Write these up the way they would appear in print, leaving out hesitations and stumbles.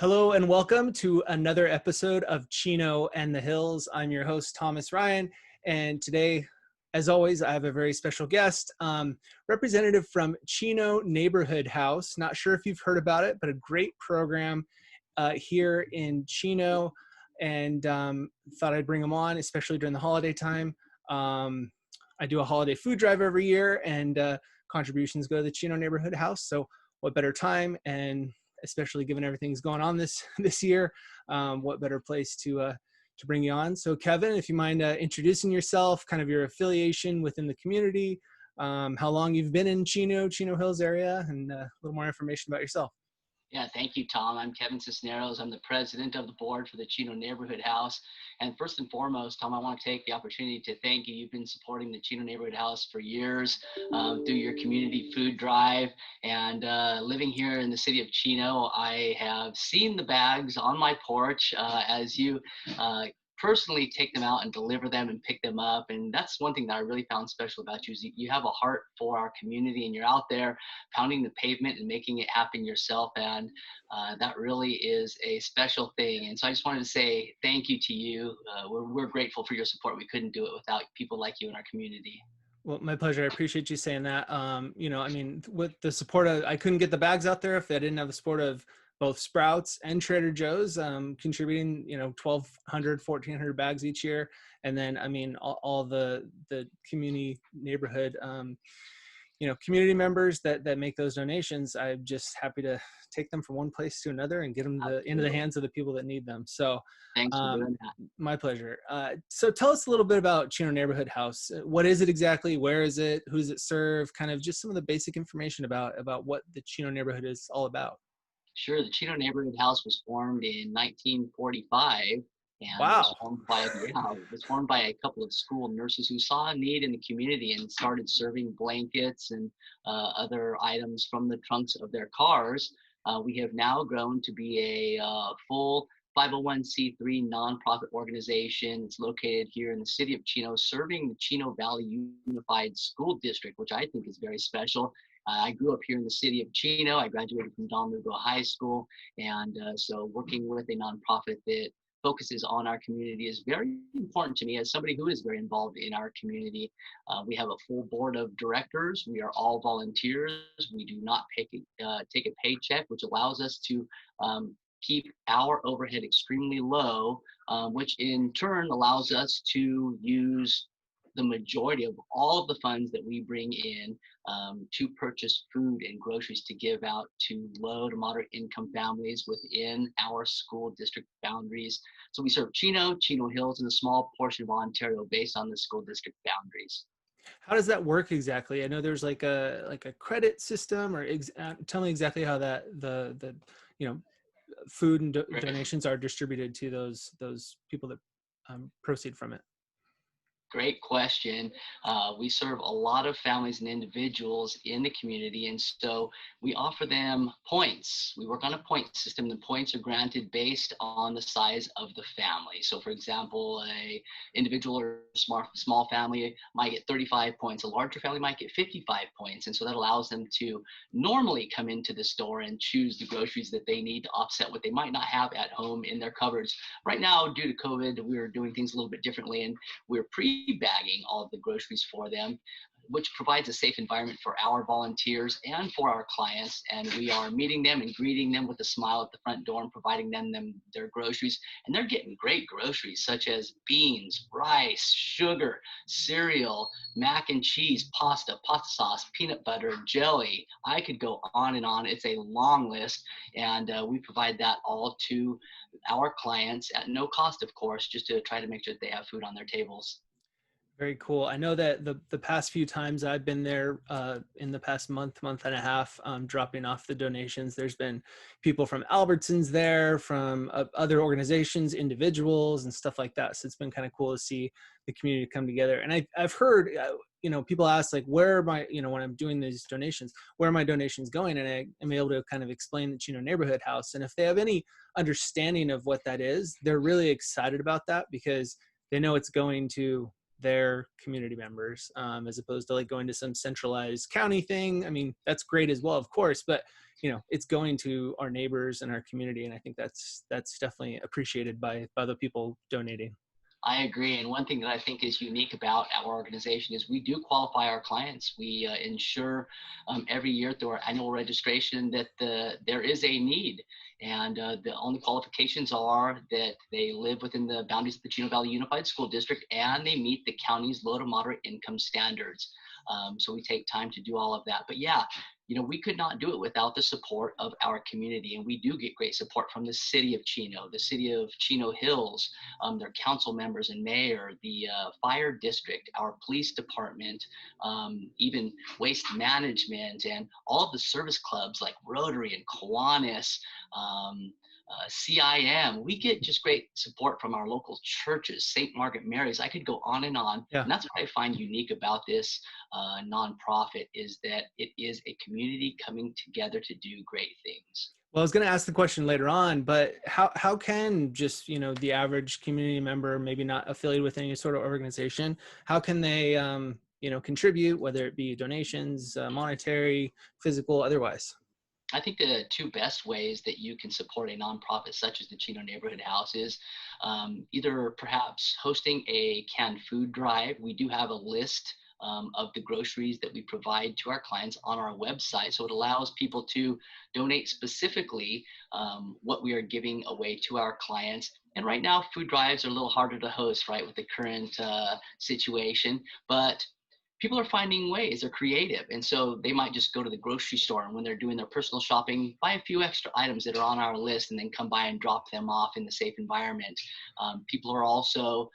Hello and welcome to another episode of Chino and the Hills. I'm your host, Thomas Ryan, and today, as always, I have a very special guest, representative from Chino Neighborhood House. Not sure if you've heard about it, but a great program here in Chino, and thought I'd bring them on, especially during the holiday time. I do a holiday food drive every year, and contributions go to the Chino Neighborhood House. So what better time, and especially given everything's going on this year, what better place to bring you on? So Kevin, if you mind introducing yourself, kind of your affiliation within the community, how long you've been in Chino Hills area, and a little more information about yourself. Yeah, thank you, Tom. I'm Kevin Cisneroz. I'm the president of the board for the Chino Neighborhood House. And first and foremost, Tom, I want to take the opportunity to thank you. You've been supporting the Chino Neighborhood House for years through your community food drive. And living here in the city of Chino, I have seen the bags on my porch as you personally take them out and deliver them and pick them up. And that's one thing that I really found special about you is you have a heart for our community, and you're out there pounding the pavement and making it happen yourself. And that really is a special thing. And so I just wanted to say thank you to you. We're grateful for your support. We couldn't do it without people like you in our community. Well, my pleasure. I appreciate you saying that. I mean, with the support of, I couldn't get the bags out there if I didn't have the support of both Sprouts and Trader Joe's, contributing, 1,200, 1,400 bags each year. And then, I mean, all the community neighborhood, community members that make those donations. I'm just happy to take them from one place to another and get them into the hands of the people that need them. So Thanks for doing that. My pleasure. So tell us a little bit about Chino Neighborhood House. What is it exactly? Where is it? Who does it serve? Kind of just some of the basic information about what the Chino neighborhood is all about. Sure. The Chino Neighborhood House was formed in 1945, and Wow. it was formed by a couple of school nurses who saw a need in the community and started serving blankets and other items from the trunks of their cars. We have now grown to be a full 501c3 nonprofit organization. It's located here in the city of Chino, serving the Chino Valley Unified School District, which I think is very special. I grew up here in the city of Chino. I graduated from Don Lugo High School. And so working with a nonprofit that focuses on our community is very important to me as somebody who is very involved in our community. We have a full board of directors. We are all volunteers. We do not take a paycheck, which allows us to keep our overhead extremely low, which in turn allows us to use the majority of all of the funds that we bring in to purchase food and groceries to give out to low to moderate income families within our school district boundaries. So we serve Chino Hills, and a small portion of Ontario based on the school district boundaries. How does that work exactly? I know there's like a credit system, or tell me exactly how that the food and donations are distributed to those people that proceed from it. Great question. We serve a lot of families and individuals in the community, and so we offer them points. We work on a point system. The points are granted based on the size of the family. So for example, a individual or small family might get 35 points. A larger family might get 55 points. And so that allows them to normally come into the store and choose the groceries that they need to offset what they might not have at home in their cupboards. Right now, due to COVID, we're doing things a little bit differently, and we're pre-bagging all of the groceries for them, which provides a safe environment for our volunteers and for our clients. And we are meeting them and greeting them with a smile at the front door and providing them their groceries. And they're getting great groceries such as beans, rice, sugar, cereal, mac and cheese, pasta sauce, peanut butter, jelly. I could go on and on. It's a long list. And we provide that all to our clients at no cost, of course, just to try to make sure that they have food on their tables. Very cool. I know that the past few times I've been there in the past month and a half, dropping off the donations, there's been people from Albertsons there, from other organizations, individuals, and stuff like that. So it's been kind of cool to see the community come together. And I've heard, people ask, like, where am I, when I'm doing these donations, where are my donations going? And I am able to kind of explain the Chino Neighborhood House. And if they have any understanding of what that is, they're really excited about that, because they know it's going to their community members, as opposed to like going to some centralized county thing. I mean, that's great as well, of course, but it's going to our neighbors and our community, and I think that's definitely appreciated by the people donating. I agree. And one thing that I think is unique about our organization is we do qualify our clients. We ensure every year through our annual registration that there is a need. And the only qualifications are that they live within the boundaries of the Chino Valley Unified School District and they meet the county's low to moderate income standards. So we take time to do all of that. But yeah, we could not do it without the support of our community. And we do get great support from the city of Chino, the city of Chino Hills, their council members and mayor, the fire district, our police department, even waste management, and all of the service clubs like Rotary and Kiwanis, CIM. We get just great support from our local churches, St. Margaret Mary's. I could go on and on. Yeah. And that's what I find unique about this nonprofit is that it is a community coming together to do great things. Well, I was going to ask the question later on, but how can just, the average community member, maybe not affiliated with any sort of organization, how can they, contribute, whether it be donations, monetary, physical, otherwise? I think the two best ways that you can support a nonprofit such as the Chino Neighborhood House is either perhaps hosting a canned food drive. We do have a list of the groceries that we provide to our clients on our website. So it allows people to donate specifically what we are giving away to our clients. And right now, food drives are a little harder to host, right, with the current situation. But people are finding ways, they're creative. And so they might just go to the grocery store and when they're doing their personal shopping, buy a few extra items that are on our list and then come by and drop them off in the safe environment. People are also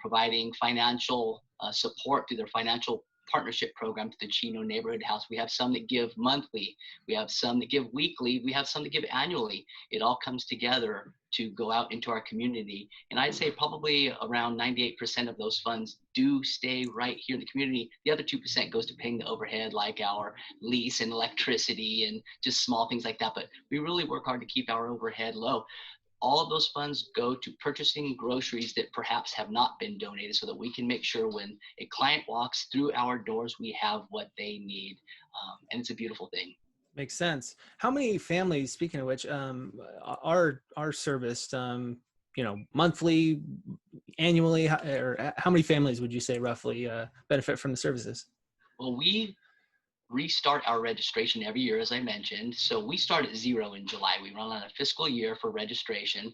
providing financial support through their financial partnership program to the Chino Neighborhood House. We have some that give monthly, we have some that give weekly, we have some that give annually. It all comes together to go out into our community. And I'd say probably around 98% of those funds do stay right here in the community. The other 2% goes to paying the overhead, like our lease and electricity and just small things like that. But we really work hard to keep our overhead low. All of those funds go to purchasing groceries that perhaps have not been donated so that we can make sure when a client walks through our doors, we have what they need. And it's a beautiful thing. Makes sense. How many families, speaking of which, are serviced, monthly, annually, or how many families would you say roughly benefit from the services? Well, we restart our registration every year, as I mentioned. So we start at 0 in July. We run on a fiscal year for registration.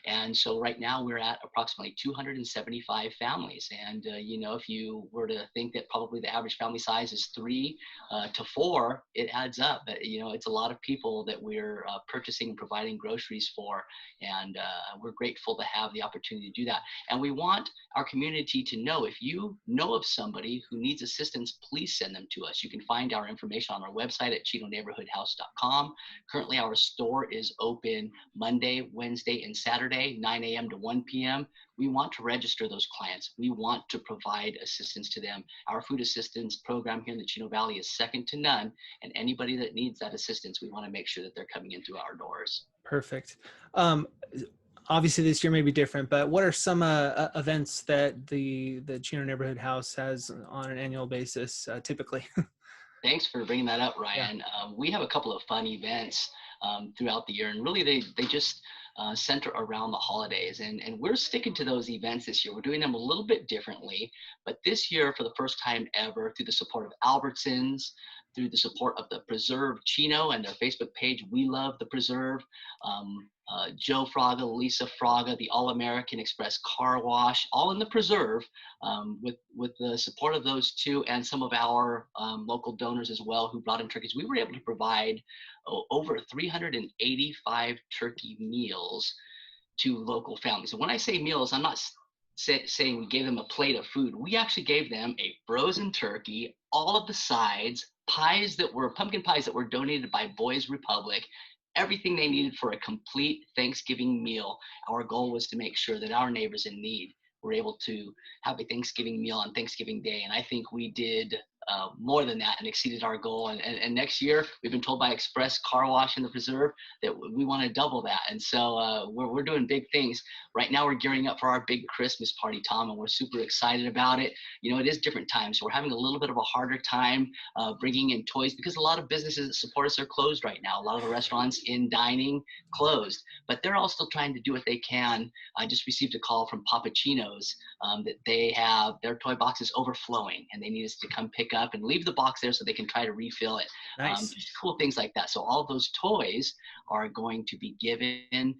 And so right now we're at approximately 275 families. And, if you were to think that probably the average family size is 3 to 4, it adds up. It's a lot of people that we're purchasing and providing groceries for. And we're grateful to have the opportunity to do that. And we want our community to know, if you know of somebody who needs assistance, please send them to us. You can find our information on our website at chinoneighborhoodhouse.com. Currently, our store is open Monday, Wednesday, and Saturday, 9 a.m. to 1 p.m. We want to register those clients. We want to provide assistance to them. Our food assistance program here in the Chino Valley is second to none, and anybody that needs that assistance, we want to make sure that they're coming in through our doors. Perfect. Obviously this year may be different, but what are some events that the Chino Neighborhood House has on an annual basis typically? Thanks for bringing that up, Ryan. Yeah. We have a couple of fun events throughout the year, and really they just center around the holidays. And we're sticking to those events this year. We're doing them a little bit differently, but this year, for the first time ever, through the support of Albertsons, through the support of the Preserve Chino and their Facebook page, We Love the Preserve, Joe Fraga, Lisa Fraga, the All-American Express Car Wash, all in the Preserve, with the support of those two and some of our local donors as well who brought in turkeys. We were able to provide over 385 turkey meals to local families. And when I say meals, I'm not saying we gave them a plate of food. We actually gave them a frozen turkey, all of the sides, pumpkin pies that were donated by Boys Republic, everything they needed for a complete Thanksgiving meal. Our goal was to make sure that our neighbors in need were able to have a Thanksgiving meal on Thanksgiving Day. And I think we did more than that and exceeded our goal. And next year, we've been told by Express Car Wash in the Preserve that we want to double that. And so we're doing big things. Right now, we're gearing up for our big Christmas party, Tom, and we're super excited about it. You know, it is different times. So we're having a little bit of a harder time bringing in toys because a lot of businesses that support us are closed right now. A lot of the restaurants in dining closed, but they're all still trying to do what they can. I just received a call from Papa Chino's that they have their toy boxes overflowing and they need us to come pick up and leave the box there so they can try to refill it. Nice. Just cool things like that. So all of those toys are going to be given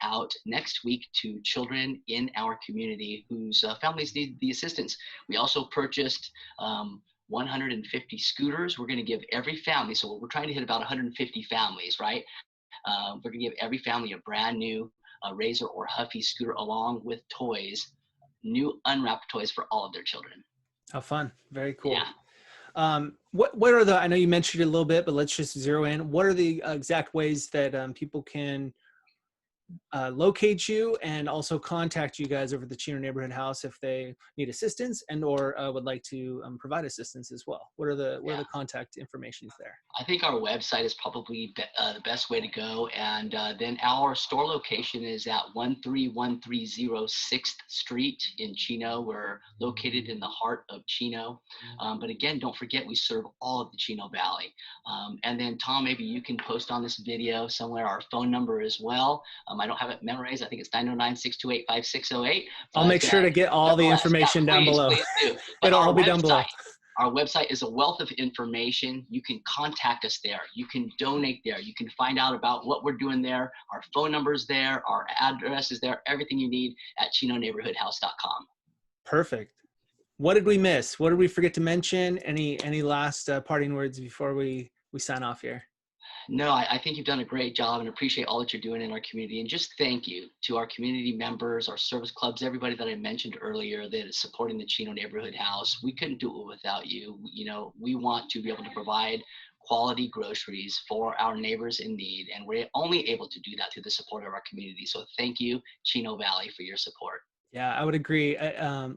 out next week to children in our community whose families need the assistance. We also purchased 150 scooters. We're going to give every family, so we're trying to hit about 150 families, right? We're going to give every family a brand new Razor or Huffy scooter along with toys, new unwrapped toys for all of their children. How fun. Very cool. Yeah. What are the, I know you mentioned it a little bit, but let's just zero in. What are the exact ways that people can locate you and also contact you guys over the Chino Neighborhood House if they need assistance and or would like to provide assistance as well? What are the contact informations there? I think our website is probably the best way to go. And then our store location is at 13130 6th Street in Chino. We're located in the heart of Chino. But again, don't forget, we serve all of the Chino Valley. And then Tom, maybe you can post on this video somewhere our phone number as well. I don't have it memorized. I think it's 909-628-5608. I'll make sure to get all the information down below. Please do. But it'll all be down below. Our website is a wealth of information. You can contact us there. You can donate there. You can find out about what we're doing there. Our phone number is there. Our address is there. Everything you need at ChinoNeighborhoodHouse.com. Perfect. What did we miss? What did we forget to mention? Any last parting words before we sign off here? No, I think you've done a great job and appreciate all that you're doing in our community. And just thank you to our community members, our service clubs, everybody that I mentioned earlier that is supporting the Chino Neighborhood House. We couldn't do it without you. You know, we want to be able to provide quality groceries for our neighbors in need, and we're only able to do that through the support of our community. So thank you, Chino Valley, for your support. Yeah, I would agree.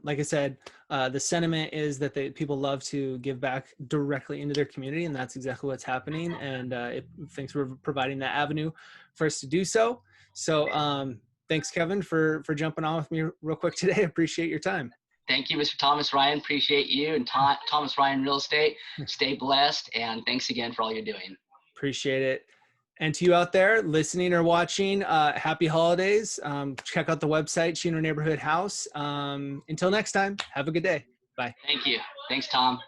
Like I said, the sentiment is that people love to give back directly into their community, and that's exactly what's happening. And thanks for providing that avenue for us to do so. So thanks, Kevin, for jumping on with me real quick today. I appreciate your time. Thank you, Mr. Thomas Ryan. Appreciate you and Thomas Ryan Real Estate. Stay blessed, and thanks again for all you're doing. Appreciate it. And to you out there listening or watching, happy holidays. Check out the website, Chino Neighborhood House. Until next time, have a good day. Bye. Thank you. Thanks, Tom.